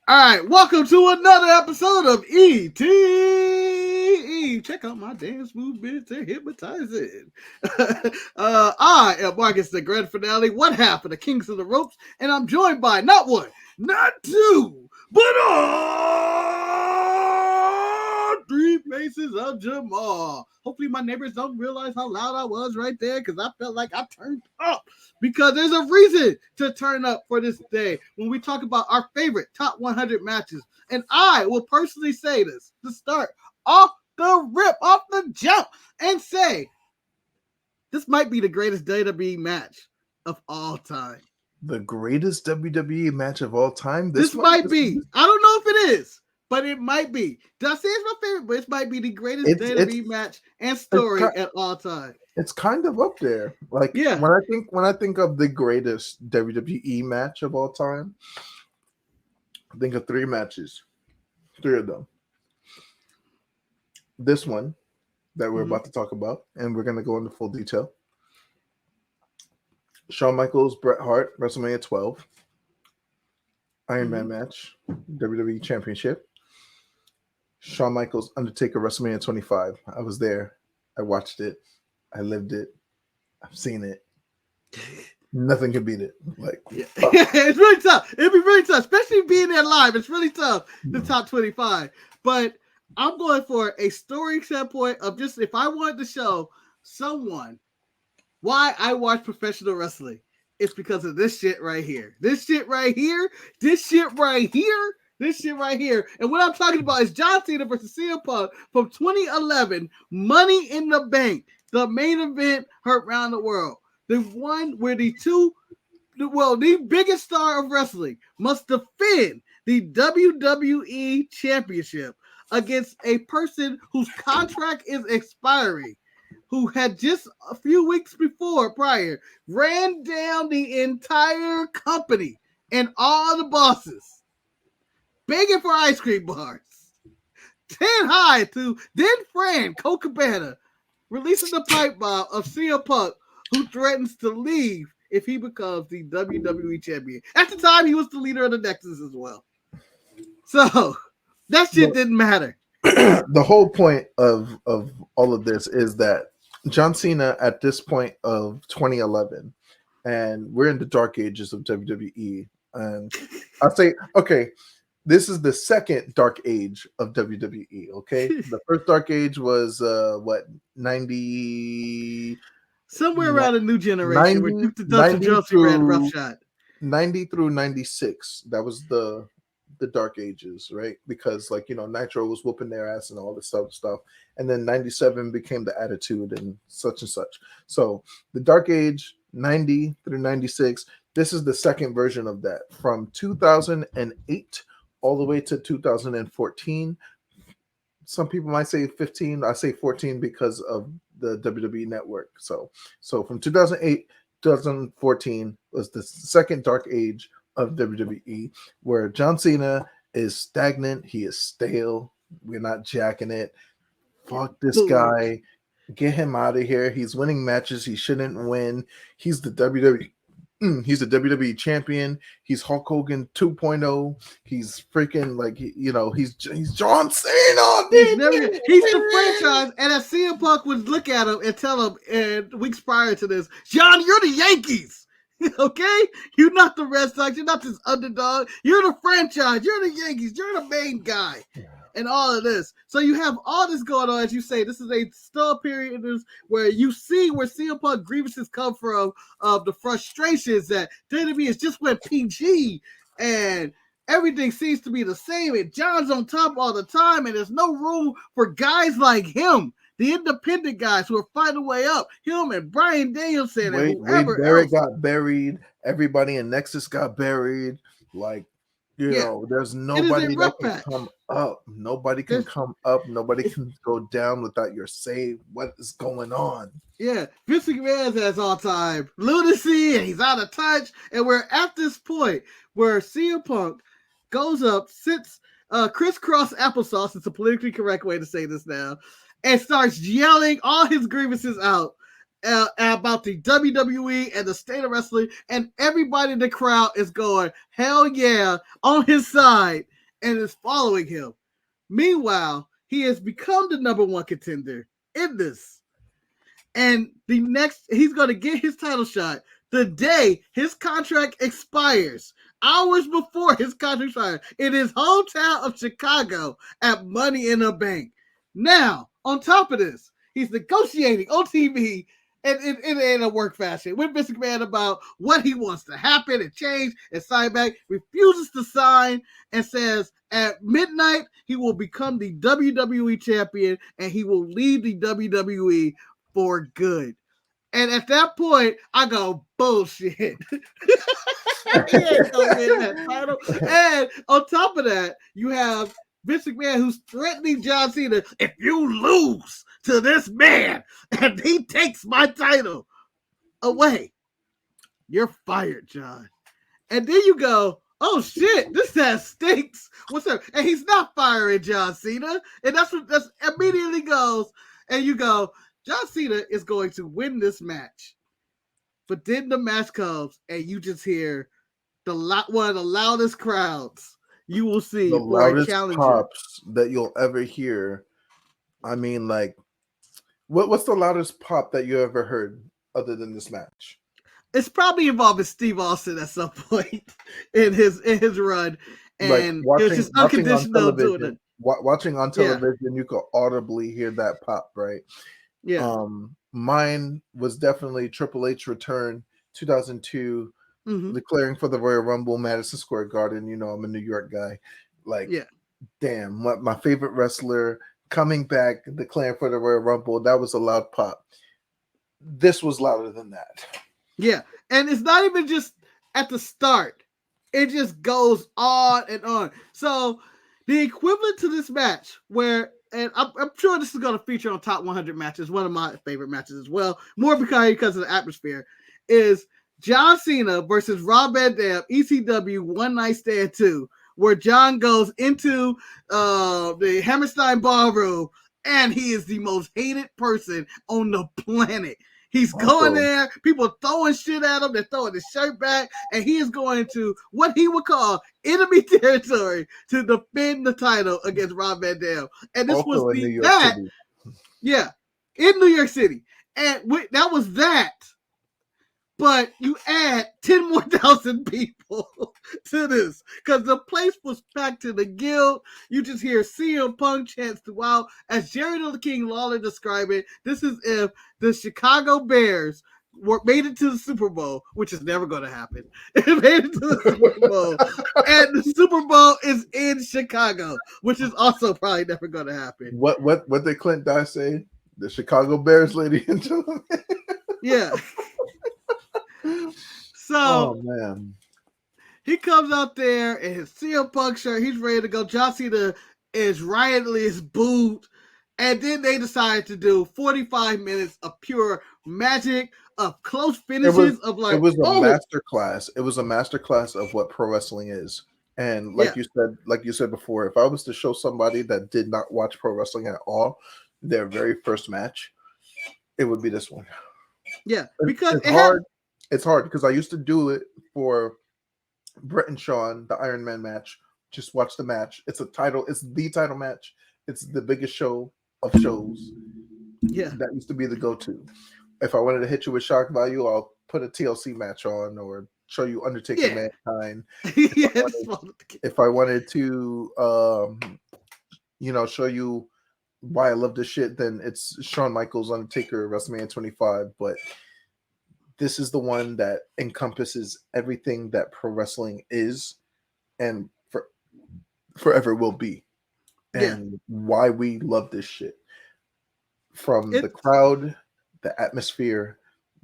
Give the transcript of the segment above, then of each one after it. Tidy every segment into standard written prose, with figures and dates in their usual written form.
All right, welcome to another episode of ET. Check out my dance movements, they're hypnotizing. I am Marcus, the grand finale, one half of the Kings of the Ropes, and I'm joined by not one, not two, but all three faces of Jemal. Hopefully, my neighbors don't realize how loud I was right there because I felt like I turned up because there's a reason to turn up for this day when we talk about our favorite top 100 matches. And I will personally say this to start off the rip, off the jump, and say this might be the greatest WWE match of all time. The greatest WWE match of all time? This might be. I don't know if it is, but it might be. Did I say it's my favorite? But it might be the greatest WWE match and story at all time. It's kind of up there. Like, yeah. when I think of the greatest WWE match of all time, I think of three matches. Three of them. This one that we're about to talk about, and we're going to go into full detail. Shawn Michaels, Bret Hart, WrestleMania 12. Iron Man match, WWE Championship. Shawn Michaels, Undertaker, WrestleMania 25. I was there. I watched it. I lived it. I've seen it. Nothing can beat it. Like, it's really tough. It'd be really tough, especially being there live. It's really tough. The top 25, but I'm going for a story standpoint of just if I wanted to show someone why I watch professional wrestling, it's because of this shit right here. This shit right here. This shit right here. This shit right here. And what I'm talking about is John Cena versus CM Punk from 2011, Money in the Bank, the main event heard around the world. The one where the biggest star of wrestling must defend the WWE Championship against a person whose contract is expiring, who had just a few weeks prior ran down the entire company and all the bosses, begging for ice cream bars. 10 high to then friend Cole Cabana, releasing the pipe bomb of CM Punk, who threatens to leave if he becomes the WWE champion. At the time, he was the leader of the Nexus as well. So that shit didn't matter. The whole point of all of this is that John Cena at this point of 2011, and we're in the dark ages of WWE, and I'll say, okay, this is the second dark age of WWE, okay? The first dark age was, 90... Somewhere around a new generation 90, where Duke the Duck and Josie ran roughshod. 90 through 96, that was the dark ages, right? Because, like, Nitro was whooping their ass and all this stuff. And then 97 became the Attitude and such. So the dark age, 90 through 96, this is the second version of that. From 2008 all the way to 2014. Some people might say 15. I say 14 because of the WWE Network. So from 2008 2014 was the second dark age of WWE, where John Cena is stagnant. He is stale. We're not jacking it. Fuck this guy. Get him out of here. He's winning matches he shouldn't win. He's the WWE. He's a WWE champion. He's Hulk Hogan 2.0. He's freaking he's John Cena. He's the franchise. And as CM Punk would look at him and tell him, and weeks prior to this, John, you're the Yankees. Okay? You're not the Red Sox. You're not this underdog. You're the franchise. You're the Yankees. You're the main guy. And all of this. So you have all this going on, as you say. This is a still period where you see where CM Punk grievances come from, of the frustrations that WWE has just went PG and everything seems to be the same. And John's on top all the time, and there's no room for guys like him, the independent guys who are fighting their way up. Him and Bryan Danielson and whoever Barrett got buried. Everybody in Nexus got buried. Like, there's nobody that can come up. Nobody can come up. Nobody can go down without your save. What is going on? Yeah, Vince McMahon has all-time lunacy, and he's out of touch. And we're at this point where CM Punk goes up, sits crisscross applesauce, it's a politically correct way to say this now, and starts yelling all his grievances out about the WWE and the state of wrestling, and everybody in the crowd is going, hell yeah, on his side. and is following him. Meanwhile, he has become the number one contender in this. And the next, he's going to get his title shot the day his contract expires, hours before his contract expires, in his hometown of Chicago at Money in the Bank. Now, on top of this, he's negotiating on TV and in a work fashion with Mr. McMahon about what he wants to happen and change and sign back, refuses to sign and says at midnight he will become the WWE champion and he will leave the WWE for good. And at that point, I go, bullshit. He ain't gonna win that title. And on top of that, you have Vince McMahon who's threatening John Cena, if you lose to this man and he takes my title away, you're fired, John. And then you go, oh shit, this has stinks. What's up? And he's not firing John Cena. And that's immediately goes, and you go, John Cena is going to win this match. But then the match comes and you just hear one of the loudest crowds you will see. The loudest pops that you'll ever hear. I mean, like, what's the loudest pop that you ever heard other than this match? It's probably involving Steve Austin at some point in his run. And like it's just unconditional doing it. Watching on television, you could audibly hear that pop, right? Yeah. Mine was definitely Triple H return 2002, declaring for the Royal Rumble, Madison Square Garden. You know, I'm a New York guy. Like, damn, my favorite wrestler coming back, declaring for the Royal Rumble. That was a loud pop. This was louder than that. Yeah, and it's not even just at the start. It just goes on and on. So the equivalent to this match where, and I'm sure this is going to feature on Top 100 matches, one of my favorite matches as well, more because of the atmosphere, is John Cena versus Rob Van Dam, ECW One Night Stand 2, where John goes into the Hammerstein Ballroom, and he is the most hated person on the planet. He's going there, people throwing shit at him, they're throwing his shirt back, and he is going to what he would call enemy territory to defend the title against Rob Van Dam. And this also was in New York City. And that was that. But you add 10 more thousand people to this because the place was packed to the gill. You just hear CM Punk chants throughout. As Jerry the King Lawler described it, this is if the Chicago Bears made it to the Super Bowl, which is never going to happen. It made it to the Super Bowl. And the Super Bowl is in Chicago, which is also probably never going to happen. What did Clint Dye say? The Chicago Bears, ladies and gentlemen. Yeah. So, oh man, he comes out there in his CM Punk shirt. He's ready to go. John Cena is riotously booed, and then they decided to do 45 minutes of pure magic, of close finishes. It was a masterclass. It was a masterclass of what pro wrestling is. And like you said before, if I was to show somebody that did not watch pro wrestling at all their very first match, it would be this one. Yeah, because it's hard because I used to do it for Brett and Sean, the Iron Man match. Just watch the match. It's the title match. It's the biggest show of shows. Yeah. That used to be the go-to. If I wanted to hit you with shock value, I'll put a TLC match on or show you Undertaker Mankind. If I wanted to show you why I love this shit, then it's Shawn Michaels Undertaker WrestleMania 25. But this is the one that encompasses everything that pro wrestling is and forever will be. And why we love this shit. From the crowd, the atmosphere,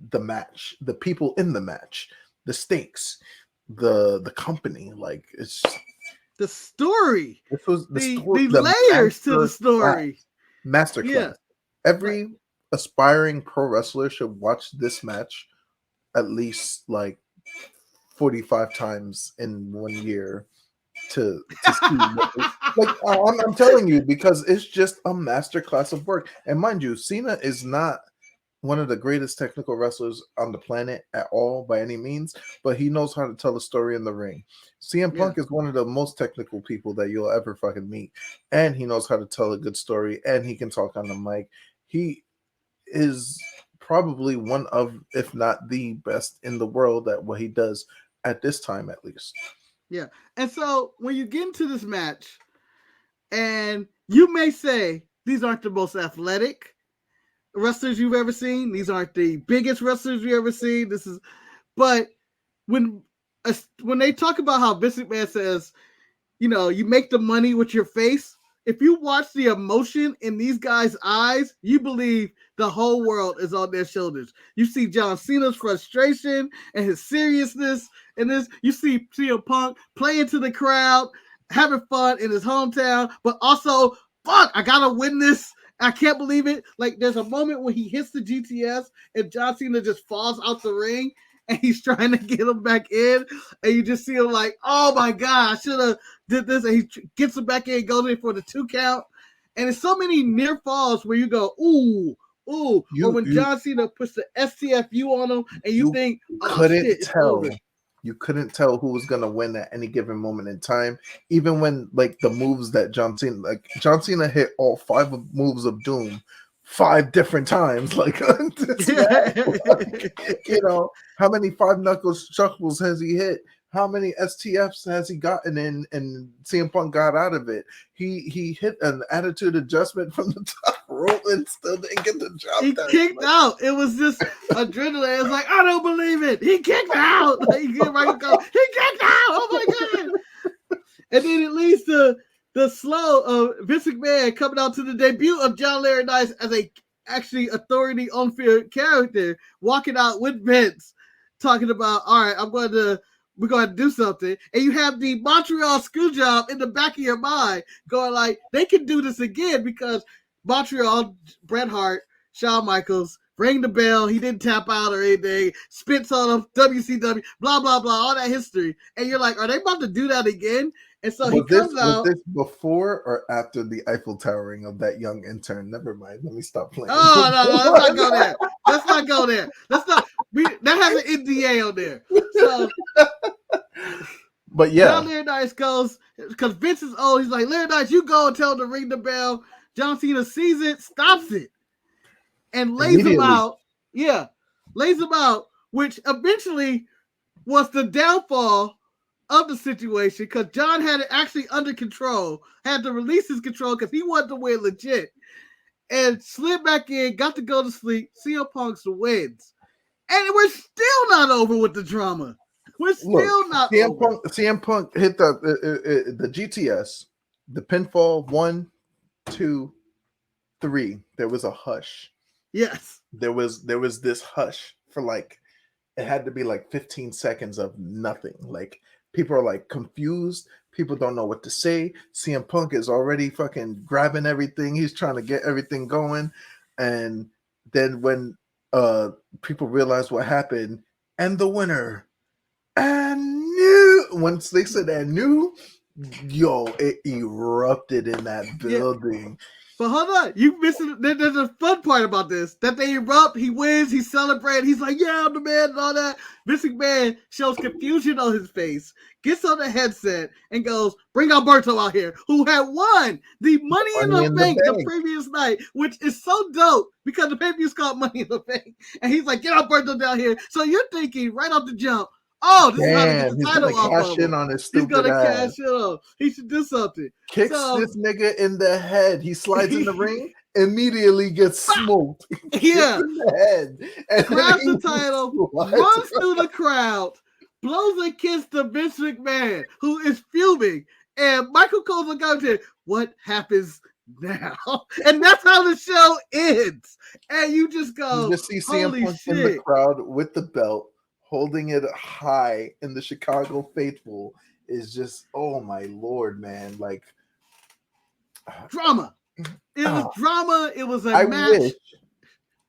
the match, the people in the match, the stakes, the company. Like, it's the story. This was the layers to the story. Masterclass. Yeah. Every aspiring pro wrestler should watch this match at least like 45 times in 1 year to see I'm telling you, because it's just a masterclass of work. And mind you, Cena is not one of the greatest technical wrestlers on the planet at all by any means, but he knows how to tell a story in the ring. CM Yeah. Punk is one of the most technical people that you'll ever fucking meet, and he knows how to tell a good story, and he can talk on the mic. He is probably one of, if not the best in the world at what he does at this time, at least. Yeah. And so when you get into this match, and you may say these aren't the most athletic wrestlers you've ever seen. These aren't the biggest wrestlers you've ever seen. But when they talk about how Vince McMahon says, you make the money with your face. If you watch the emotion in these guys' eyes, you believe the whole world is on their shoulders. You see John Cena's frustration and his seriousness in this. You see CM Punk playing to the crowd, having fun in his hometown, but also, fuck, I gotta win this. I can't believe it. Like, there's a moment when he hits the GTS and John Cena just falls out the ring and he's trying to get him back in, and you just see him like, oh my God, I should have did this, and he gets him back in, goes in for the 2 count, and it's so many near falls where you go, ooh, or when John Cena puts the STFU on him, and you think, oh shit, it's over. You couldn't tell who was gonna win at any given moment in time, even when like the moves that John Cena hit all 5 moves of Doom 5 different times. Like, how many 5 knuckles shuffles has he hit? How many STFs has he gotten in? And CM Punk got out of it. He hit an attitude adjustment from the top rope and still didn't get the job. He kicked out. It was just adrenaline. It was like, I don't believe it. He kicked out. Like, he kicked out. Oh my God. And then it leads to the slow of Vince McMahon coming out to the debut of John Laurinaitis as a actually authority on field character, walking out with Vince, talking about, all right, we're going to do something. And you have the Montreal screw job in the back of your mind going like, they can do this again because Montreal, Bret Hart, Shawn Michaels, ring the bell, he didn't tap out or anything, spits on him, WCW, blah, blah, blah, all that history. And you're like, are they about to do that again? And so he comes out. Was this before or after the Eiffel Towering of that young intern? Never mind. Let me stop playing. Oh, no, let's not go there. Let's not go there. That has an NDA on there. So, but yeah. John Laurinaitis goes, because Vince is old, he's like, Laurinaitis, you go and tell him to ring the bell. John Cena sees it, stops it, and lays him out. Yeah, lays him out, which eventually was the downfall of the situation because John had it actually under control, had to release his control because he wanted to win legit, and slid back in, got to go to sleep. CM Punk's wins, and we're still not over with the drama. We're still not over. CM Punk hit the GTS, the pinfall 1, 2, 3. There was a hush. Yes, there was this hush for like, it had to be like 15 seconds of nothing. Like, people are like confused. People don't know what to say. CM Punk is already fucking grabbing everything. He's trying to get everything going. And then when people realize what happened, and the winner, and new, once they said and new, yo, it erupted in that building. Yeah. But hold on, you missing. There's a fun part about this. That they erupt, he wins, he celebrates, he's like, yeah, I'm the man and all that. Vince McMahon shows confusion on his face, gets on the headset, and goes, bring Alberto out here, who had won the Money in the Bank the previous night, which is so dope because the pay-per-view's called Money in the Bank. And he's like, get Alberto down here. So you're thinking right off the jump, oh, this is how to get the title off of him. On his stupid He's gonna cash it off. He should do something. Kicks this nigga in the head. He slides in the ring, immediately gets smoked. Yeah. In the head. And grabs the title, runs through the crowd, blows a kiss to Vince McMahon, who is fuming. And Michael Cole's like out there, what happens now? And that's how the show ends. And you just go, you just see CM Punk in the crowd with the belt, holding it high, in the Chicago faithful is just, oh my Lord, man. Like, drama. It was drama. It was a match.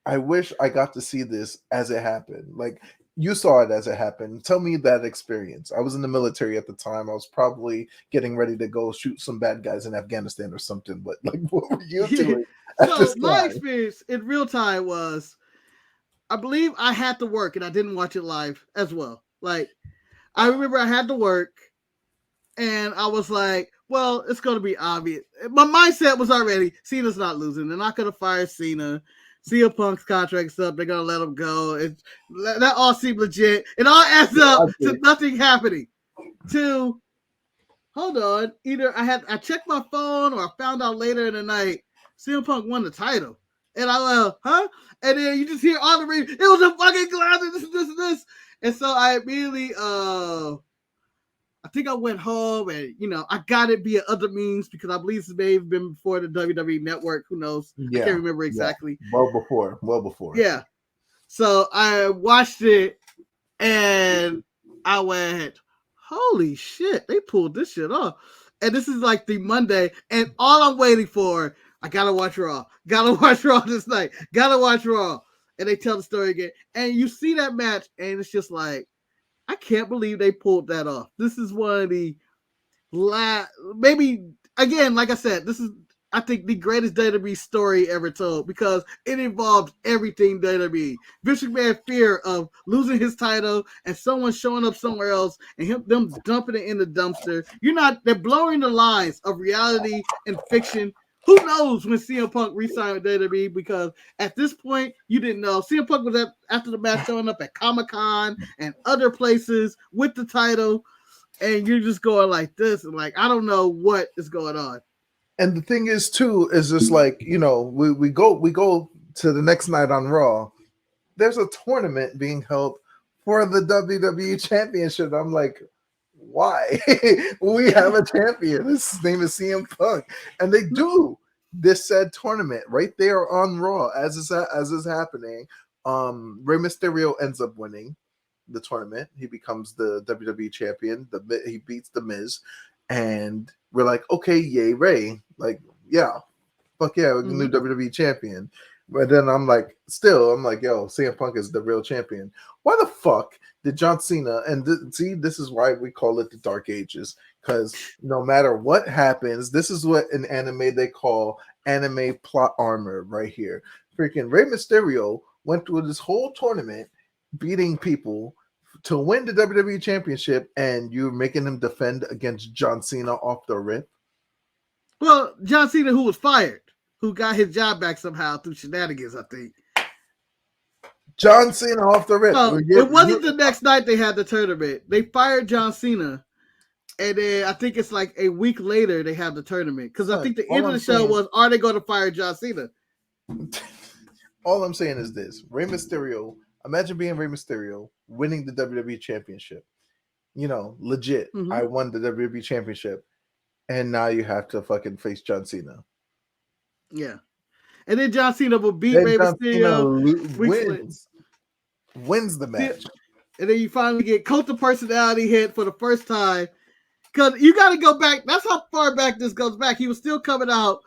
I wish I got to see this as it happened. Like, you saw it as it happened. Tell me that experience. I was in the military at the time. I was probably getting ready to go shoot some bad guys in Afghanistan or something. But like, what were you doing? So my experience in real time was I believe I had to work and I didn't watch it live as well. Like, I remember I had to work and I was like, well, it's going to be obvious. My mindset was already, Cena's not losing. They're not going to fire Cena. CM Punk's contract's up. They're going to let him go. That all seemed legit. It all adds up to nothing happening. To, hold on, either I checked my phone or I found out later in the night, CM Punk won the title. And I went, huh? And then you just hear all the radio, it was a fucking closet, this. And so I immediately, I think I went home and, I got it via other means because I believe this may have been before the WWE Network. Who knows? Yeah, I can't remember exactly. Yeah. Well before. Yeah. So I watched it and I went, holy shit, they pulled this shit off. And this is like the Monday, and all I'm waiting for, I gotta watch Raw. Gotta watch Raw this night. Gotta watch Raw. And they tell the story again. And you see that match, and it's just like, I can't believe they pulled that off. This is one of the maybe, again, like I said, this is, I think, the greatest WWE story ever told because it involved everything WWE. Vince McMahon's fear of losing his title and someone showing up somewhere else and them dumping it in the dumpster. They're blurring the lines of reality and fiction. Who knows when CM Punk re-signed with WWE, because at this point, you didn't know. CM Punk was after the match showing up at Comic-Con and other places with the title, and you're just going like this, and like, I don't know what is going on. And the thing is, too, is just like, we go to the next night on Raw. There's a tournament being held for the WWE Championship. I'm like, why? We have a champion. His name is CM Punk, and they do this said tournament right there on Raw as is happening. Rey Mysterio ends up winning the tournament. He becomes the WWE champion. He beats The Miz, and we're like, okay, yay, Rey. Like, yeah, fuck yeah, we're the new WWE champion. But then I'm like, yo, CM Punk is the real champion. Why the fuck did John Cena, and see, this is why we call it the Dark Ages, because no matter what happens, this is what in anime they call anime plot armor right here. Freaking Rey Mysterio went through this whole tournament beating people to win the WWE Championship, and you're making him defend against John Cena off the rip? Well, John Cena, who was fired, who got his job back somehow through shenanigans, I think. John Cena off the rip. Well, it wasn't the next night they had the tournament. They fired John Cena, and then I think it's like a week later they have the tournament. Because I think the end of the show was, are they going to fire John Cena? All I'm saying is this. Rey Mysterio, imagine being Rey Mysterio, winning the WWE Championship. Legit. I won the WWE Championship. And now you have to fucking face John Cena. Yeah. And then John Cena will beat Rey Mysterio. Wins the match. And then you finally get Cult of Personality hit for the first time. Because you got to go back. That's how far back this goes back. He was still coming out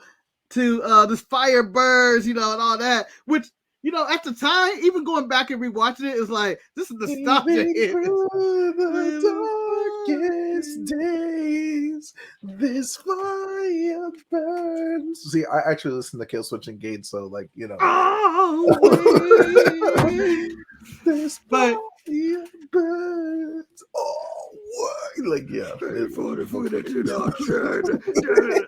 to this Fire Birds, and all that. Which, at the time, even going back and rewatching it, is like, this is nostalgia hit. Darkest days, this fire burns. See, I actually listen to Kill Switch Engage, so like, this fire burns. Oh, what? Like, yeah.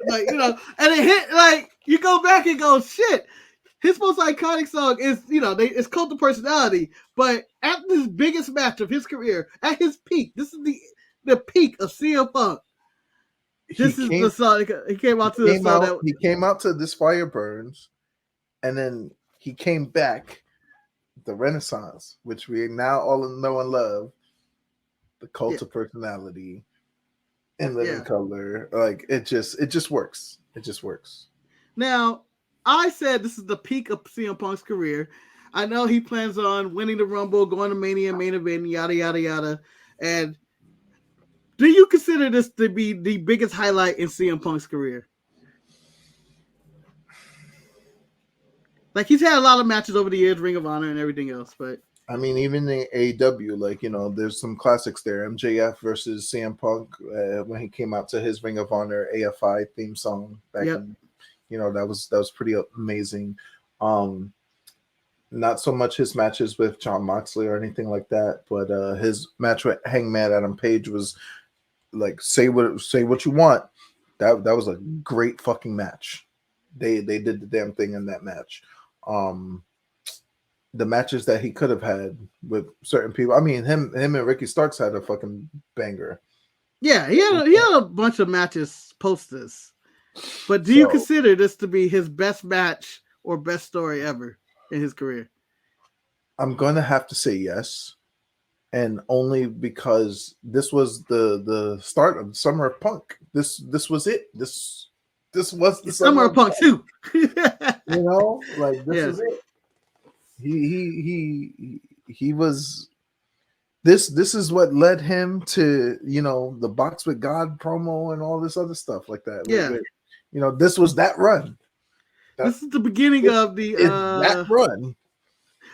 Like, and it hit, like, you go back and go, shit. His most iconic song is, it's Cult of Personality, but at this biggest match of his career, at his peak, this is the peak of CM Punk. This is the song. He came out to the song. He came out to This Fire Burns, and then he came back, the Renaissance, which we now all know and love, the Cult of Personality, in Living Color. Like, it just works. It just works. Now, I said this is the peak of CM Punk's career. I know he plans on winning the Rumble, going to Mania, main event, yada, yada, yada. And do you consider this to be the biggest highlight in CM Punk's career? Like, he's had a lot of matches over the years, Ring of Honor and everything else, but I mean, even in AEW, like, there's some classics there. MJF versus CM Punk when he came out to his Ring of Honor AFI theme song back in, that was pretty amazing. Not so much his matches with Jon Moxley or anything like that, but his match with Hangman Adam Page was like say what you want. That was a great fucking match. They did the damn thing in that match. The matches that he could have had with certain people. I mean, him and Ricky Starks had a fucking banger. Yeah, he had a bunch of matches post this. But do you consider this to be his best match or best story ever in his career? I'm going to have to say yes. And only because this was the start of Summer of Punk. This was it. This was the Summer of Punk 2. You know, like this was it. He was this is what led him to, you know, the Box with God promo and all this other stuff like that. Yeah. You know, this was that run. This is the beginning of the that run.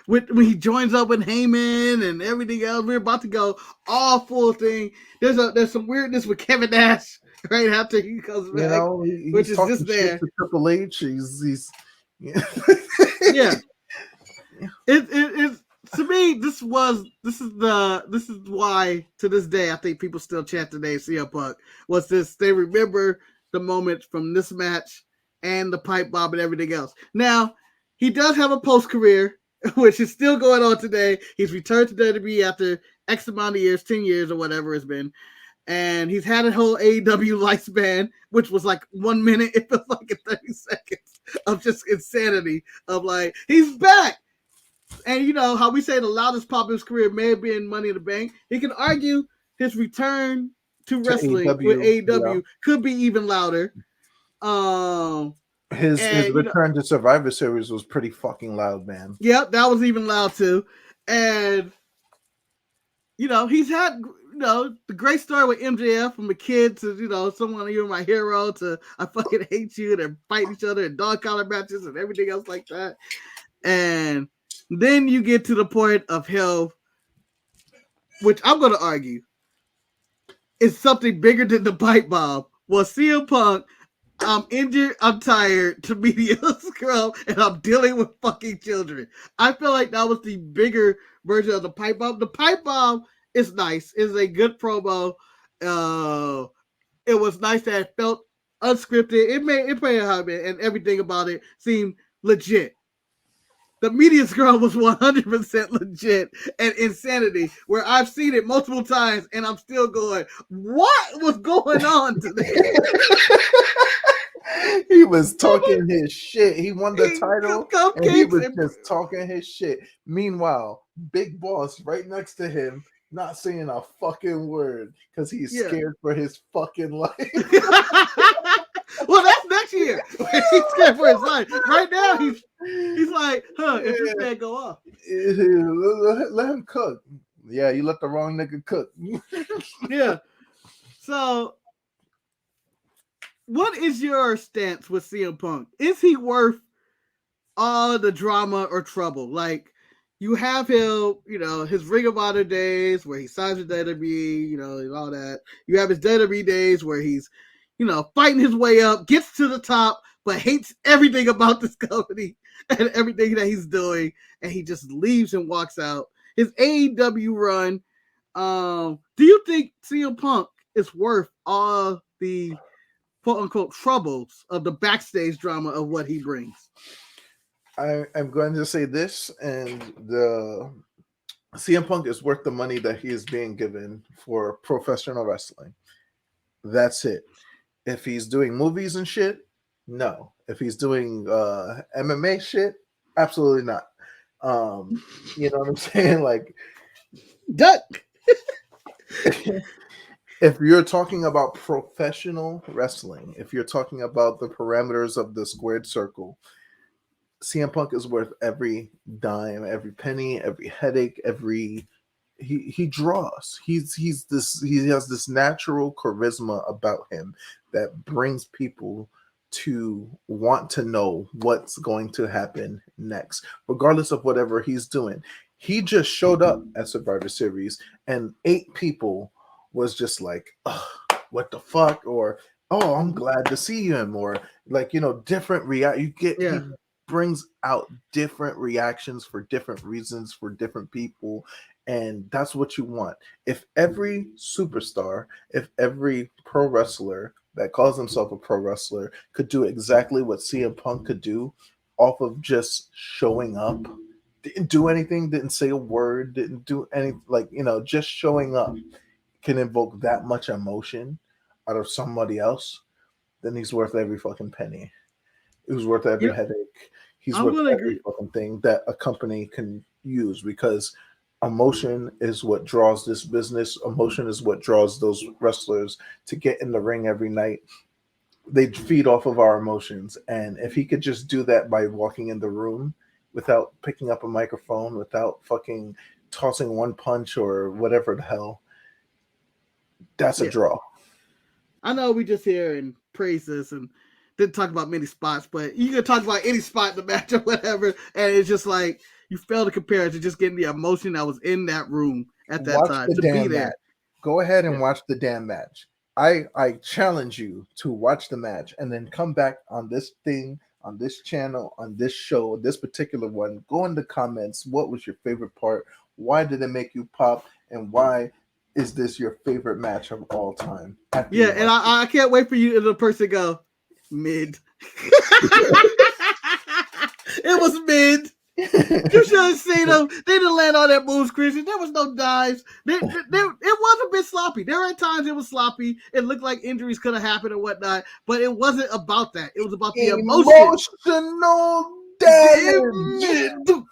When he joins up with Heyman and everything else. We're about to go all full thing. There's some weirdness with Kevin Nash right after he comes back. You know, which is just there. To Triple H. He's yeah. It to me, this is why to this day I think people still chant the name CM Punk. Was this they remember the moment from this match and the pipe bomb and everything else. Now, he does have a post career, which is still going on today. He's returned to WWE after X amount of years, 10 years or whatever it's been. And he's had a whole AEW lifespan, which was like 1 minute. It felt like 30 seconds of just insanity of like, he's back. And you know how we say the loudest pop of his career may have been Money in the Bank. He can argue his return to wrestling AEW, with AEW could be even louder. His return to Survivor Series was pretty fucking loud, man. Yep, that was even loud too. And you know, he's had the great story with MJF from a kid to someone, you're my hero, to I fucking hate you, and fight each other in dog collar matches and everything else like that. And then you get to the point of him, which I'm going to argue is something bigger than the pipe bomb. Was CM Punk, I'm injured, I'm tired, to media scrub, and I'm dealing with fucking children. I feel like that was the bigger version of the pipe bomb. The pipe bomb is nice. It's a good promo. It was nice that it felt unscripted. It made it, and everything about it seemed legit. The media scrum was 100% legit and insanity, where I've seen it multiple times and I'm still going, what was going on today? He was talking his shit. He won the title and he was just talking his shit. Meanwhile, Big Boss right next to him, not saying a fucking word because he's scared for his fucking life. Well, that's next year. He's scared for his life. Right now, he's like, if this man go off. Let him cook. Yeah, you let the wrong nigga cook. Yeah. So, what is your stance with CM Punk? Is he worth all the drama or trouble? Like, you have him, his Ring of Honor days where he signs with WWE, and all that. You have his WWE days where he's, fighting his way up, gets to the top, but hates everything about this company and everything that he's doing, and he just leaves and walks out. His AEW run, do you think CM Punk is worth all the quote-unquote troubles of the backstage drama of what he brings? I'm going to say this, and the CM Punk is worth the money that he is being given for professional wrestling. That's it. If he's doing movies and shit, no. If he's doing MMA shit, absolutely not. You know what I'm saying? Like, duck. If you're talking about professional wrestling, if you're talking about the parameters of the squared circle, CM Punk is worth every dime, every penny, every headache, he draws. He has this natural charisma about him that brings people to want to know what's going to happen next, regardless of whatever he's doing. He just showed up at Survivor Series and 8 people was just like, oh, what the fuck? Or, oh, I'm glad to see him. Or like, different react. He brings out different reactions for different reasons for different people. And that's what you want. If every superstar, if every pro wrestler that calls himself a pro wrestler could do exactly what CM Punk could do off of just showing up, didn't do anything, didn't say a word, didn't do any, like, just showing up can invoke that much emotion out of somebody else, then he's worth every fucking penny. It was worth every Yeah, headache. He's I'm worth gonna every agree. fucking thing that a company can use, because emotion is what draws this business. Emotion is what draws those wrestlers to get in the ring every night. They feed off of our emotions. And if he could just do that by walking in the room without picking up a microphone, without fucking tossing one punch or whatever the hell, that's a Yeah, draw. I know we just here and praise this and didn't talk about many spots, but you can talk about any spot in the match or whatever, and it's just like you fail to compare it to just getting the emotion that was in that room at that Watch time the to be damn match. there. Go ahead Yeah. and watch the damn match. I challenge you to watch the match and then come back on this thing, on this channel, on this show, this particular one. Go in the comments. What was your favorite part? Why did it make you pop? And why is this your favorite match of all time? After Yeah, you and watch it. I can't wait for you and the person to go mid. It was mid. You should have seen them. They didn't land on that moves, Christian. There was no dives. It was a bit sloppy. There were times it was sloppy. It looked like injuries could have happened and whatnot, but it wasn't about that. It was about the emotion. Emotional damage.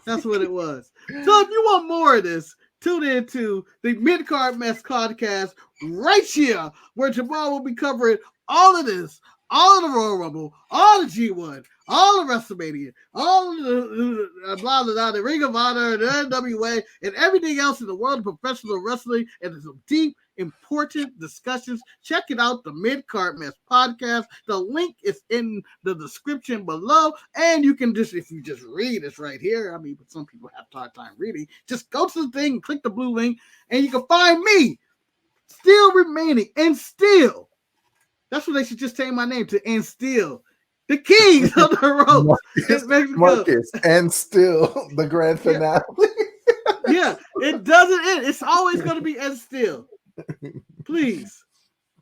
That's what it was. So if you want more of this, tune in to the Mid Card Mess podcast right here, where Jemal will be covering all of this, all of the Royal Rumble, all the G1, all of WrestleMania, all of the blah, blah, blah, the Ring of Honor, the NWA, and everything else in the world of professional wrestling, and some deep, important discussions. Check it out, the Mid Card Mess podcast. The link is in the description below, and you can just, if you just read, it's right here. I mean, but some people have a hard time reading. Just go to the thing, click the blue link, and you can find me still remaining and still. That's what they should just change my name to, and still the kings of the ropes in Mexico. Marcus, and still the grand finale. Yeah, it doesn't end. It's always going to be and still. Please.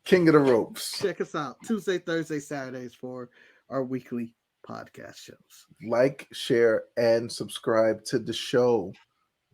King of the ropes. Check us out Tuesday, Thursday, Saturdays for our weekly podcast shows. Like, share, and subscribe to the show.